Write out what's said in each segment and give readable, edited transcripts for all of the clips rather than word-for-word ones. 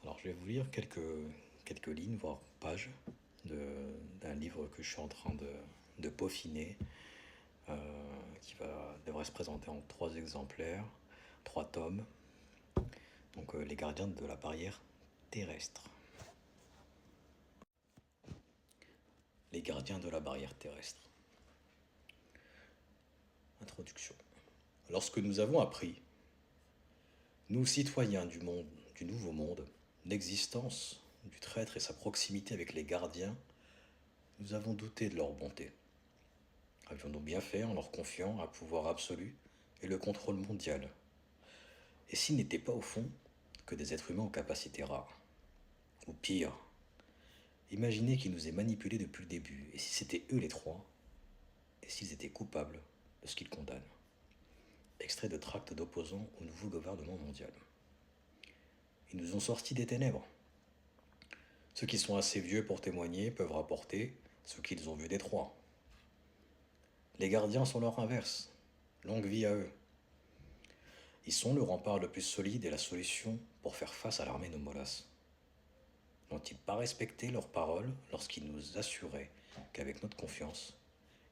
Alors, je vais vous lire quelques lignes, voire pages, d'un livre que je suis en train de peaufiner, devrait se présenter en 3 exemplaires, 3 tomes. Donc, Les gardiens de la barrière terrestre. Les gardiens de la barrière terrestre. Introduction. Lorsque nous avons appris, nous citoyens du nouveau monde, l'existence du traître et sa proximité avec les gardiens, nous avons douté de leur bonté. Avions-nous bien fait en leur confiant un pouvoir absolu et le contrôle mondial? Et s'ils n'étaient pas au fond que des êtres humains aux capacités rares? Ou pire, imaginez qu'ils nous aient manipulés depuis le début, et si c'était eux les trois, et s'ils étaient coupables de ce qu'ils condamnent. Extrait de tracts d'opposants au nouveau gouvernement mondial. Ils nous ont sortis des ténèbres. Ceux qui sont assez vieux pour témoigner peuvent rapporter ce qu'ils ont vu des trois. Les gardiens sont leur inverse. Longue vie à eux. Ils sont le rempart le plus solide et la solution pour faire face à l'armée de Molas. N'ont-ils pas respecté leurs paroles lorsqu'ils nous assuraient qu'avec notre confiance,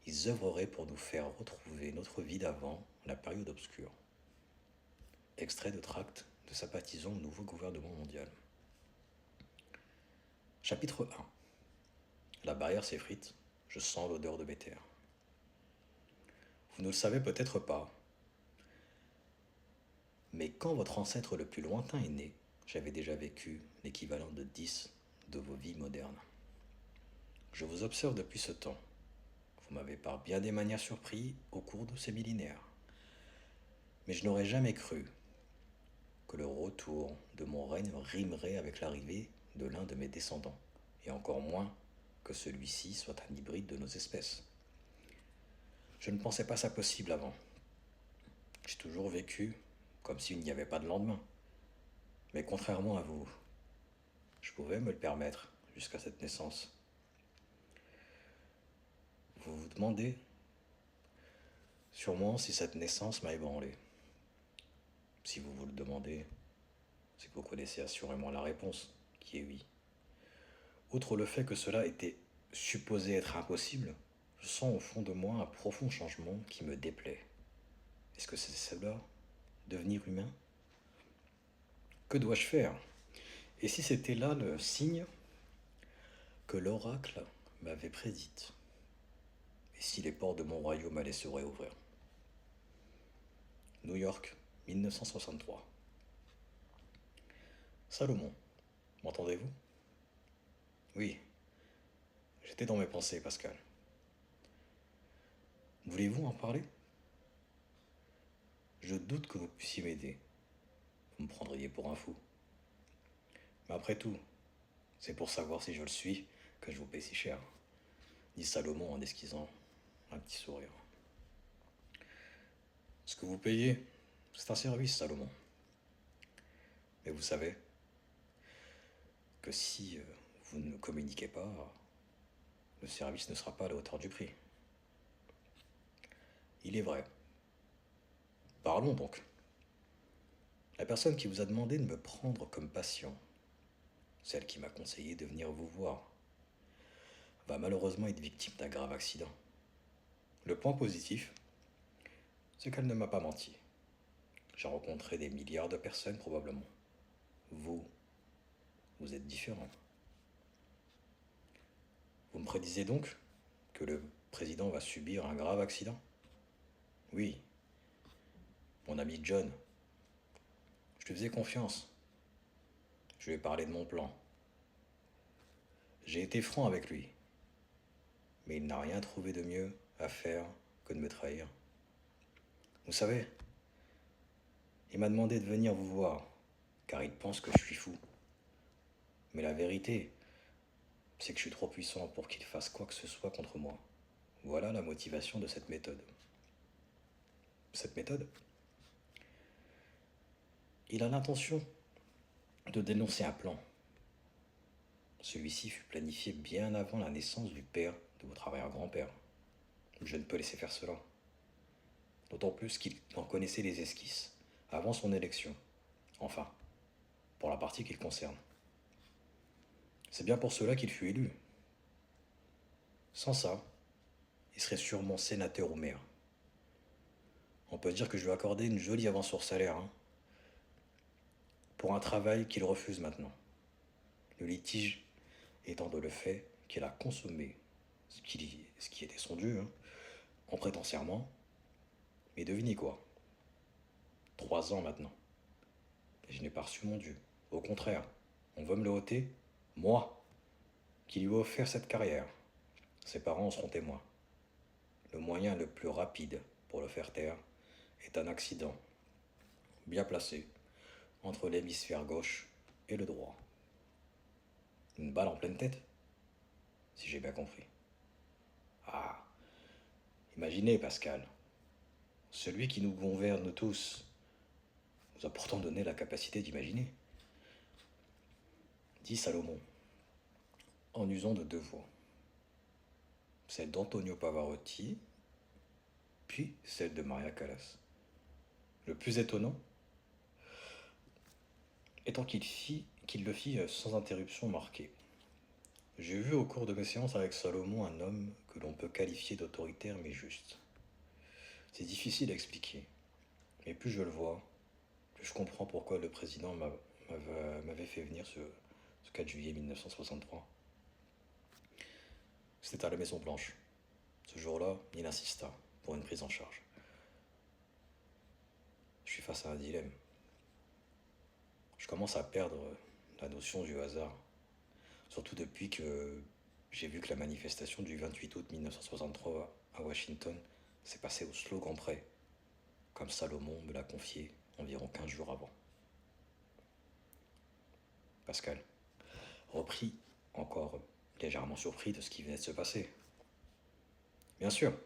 ils œuvreraient pour nous faire retrouver notre vie d'avant la période obscure? Extrait de tract de sympathisants au nouveau gouvernement mondial. Chapitre 1. La barrière s'effrite, je sens l'odeur de mes terres. Vous ne le savez peut-être pas, mais quand votre ancêtre le plus lointain est né, j'avais déjà vécu l'équivalent de 10 de vos vies modernes. Je vous observe depuis ce temps. Vous m'avez par bien des manières surpris au cours de ces millénaires. Mais je n'aurais jamais cru que le retour de mon règne rimerait avec l'arrivée de l'un de mes descendants, et encore moins que celui-ci soit un hybride de nos espèces. Je ne pensais pas ça possible avant. J'ai toujours vécu comme s'il n'y avait pas de lendemain. Mais contrairement à vous, je pouvais me le permettre jusqu'à cette naissance. Vous vous demandez sûrement si cette naissance m'a ébranlé. Si vous vous le demandez, c'est que vous connaissez assurément la réponse, qui est oui. Outre le fait que cela était supposé être impossible, je sens au fond de moi un profond changement qui me déplaît. Est-ce que c'est cela, devenir humain? Que dois-je faire? Et si c'était là le signe que l'oracle m'avait prédite? Et si les portes de mon royaume allaient se réouvrir? New York, 1963. Salomon, m'entendez-vous? Oui, j'étais dans mes pensées, Pascal. Voulez-vous en parler? Je doute que vous puissiez m'aider. Vous me prendriez pour un fou. Mais après tout, c'est pour savoir si je le suis que je vous paie si cher, dit Salomon en esquissant un petit sourire. Ce que vous payez, c'est un service, Salomon. Mais vous savez que si vous ne communiquez pas, le service ne sera pas à la hauteur du prix. Il est vrai. Parlons donc. La personne qui vous a demandé de me prendre comme patient, celle qui m'a conseillé de venir vous voir, va malheureusement être victime d'un grave accident. Le point positif, c'est qu'elle ne m'a pas menti. J'ai rencontré des milliards de personnes probablement. Vous êtes différent. Vous me prédisez donc que le président va subir un grave accident? Oui, mon ami John. Je lui faisais confiance. Je lui ai parlé de mon plan. J'ai été franc avec lui. Mais il n'a rien trouvé de mieux à faire que de me trahir. Vous savez, il m'a demandé de venir vous voir, car il pense que je suis fou. Mais la vérité, c'est que je suis trop puissant pour qu'il fasse quoi que ce soit contre moi. Voilà la motivation de cette méthode. Cette méthode? Il a l'intention de dénoncer un plan. Celui-ci fut planifié bien avant la naissance du père de votre arrière-grand-père. Je ne peux laisser faire cela. D'autant plus qu'il en connaissait les esquisses, avant son élection. Enfin, pour la partie qu'il concerne. C'est bien pour cela qu'il fut élu. Sans ça, il serait sûrement sénateur ou maire. On peut dire que je lui ai accordé une jolie avance sur salaire, hein, pour un travail qu'il refuse maintenant. Le litige étant dans le fait qu'il a consommé ce qui était son dû, hein, en prêtant serment. Mais devinez quoi? 3 ans maintenant. Et je n'ai pas reçu mon dû. Au contraire, on veut me le ôter, moi, qui lui ai offert cette carrière. Ses parents en seront témoins. Le moyen le plus rapide pour le faire taire est un accident bien placé entre l'hémisphère gauche et le droit. Une balle en pleine tête, si j'ai bien compris. Ah, imaginez Pascal, celui qui nous gouverne tous nous a pourtant donné la capacité d'imaginer. Dit Salomon, en usant de 2 voix. Celle d'Antonio Pavarotti, puis celle de Maria Callas. Le plus étonnant étant qu'il le fit sans interruption marquée. J'ai vu au cours de mes séances avec Salomon un homme que l'on peut qualifier d'autoritaire mais juste. C'est difficile à expliquer, mais plus je le vois, plus je comprends pourquoi le président m'avait fait venir ce 4 juillet 1963. C'était à la Maison Blanche. Ce jour-là, il insista pour une prise en charge. Je suis face à un dilemme. Je commence à perdre la notion du hasard, surtout depuis que j'ai vu que la manifestation du 28 août 1963 à Washington s'est passée au slogan près, comme Salomon me l'a confié environ 15 jours avant. Pascal, repris, encore légèrement surpris de ce qui venait de se passer. Bien sûr,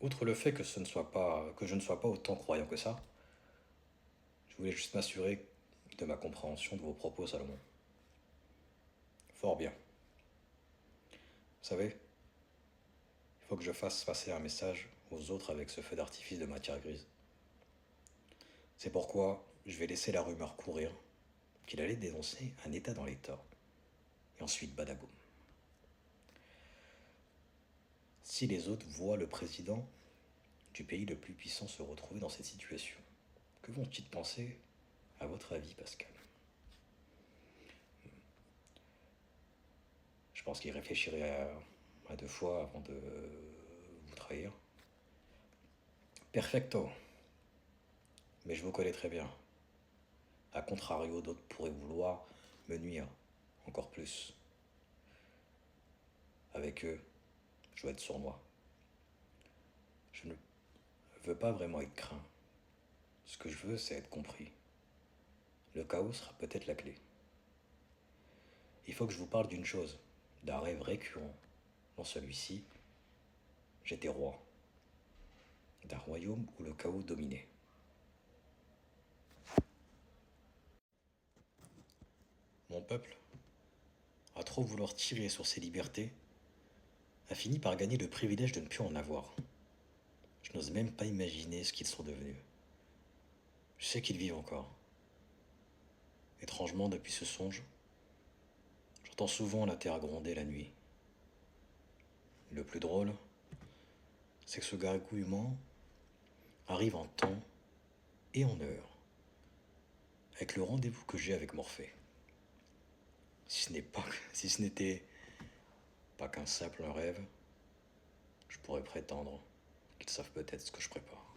outre le fait que je ne sois pas autant croyant que ça, je voulais juste m'assurer de ma compréhension de vos propos, Salomon. Fort bien. Vous savez, il faut que je fasse passer un message aux autres avec ce feu d'artifice de matière grise. C'est pourquoi je vais laisser la rumeur courir qu'il allait dénoncer un État dans l'État. Et ensuite, badaboum. Si les autres voient le président du pays le plus puissant se retrouver dans cette situation, que vont-ils penser, à votre avis, Pascal? Je pense qu'il réfléchirait à 2 fois avant de vous trahir. Perfecto. Mais je vous connais très bien. A contrario, d'autres pourraient vouloir me nuire encore plus. Avec eux, je dois être sournois. Je ne veux pas vraiment être craint. Ce que je veux, c'est être compris. Le chaos sera peut-être la clé. Il faut que je vous parle d'une chose, d'un rêve récurrent. Dans celui-ci, j'étais roi, d'un royaume où le chaos dominait. Mon peuple, à trop vouloir tirer sur ses libertés, a fini par gagner le privilège de ne plus en avoir. Je n'ose même pas imaginer ce qu'ils sont devenus. Je sais qu'ils vivent encore. Étrangement, depuis ce songe, j'entends souvent la terre gronder la nuit. Le plus drôle, c'est que ce gargouillement arrive en temps et en heure, avec le rendez-vous que j'ai avec Morphée. Si ce n'était pas qu'un simple rêve, je pourrais prétendre qu'ils savent peut-être ce que je prépare.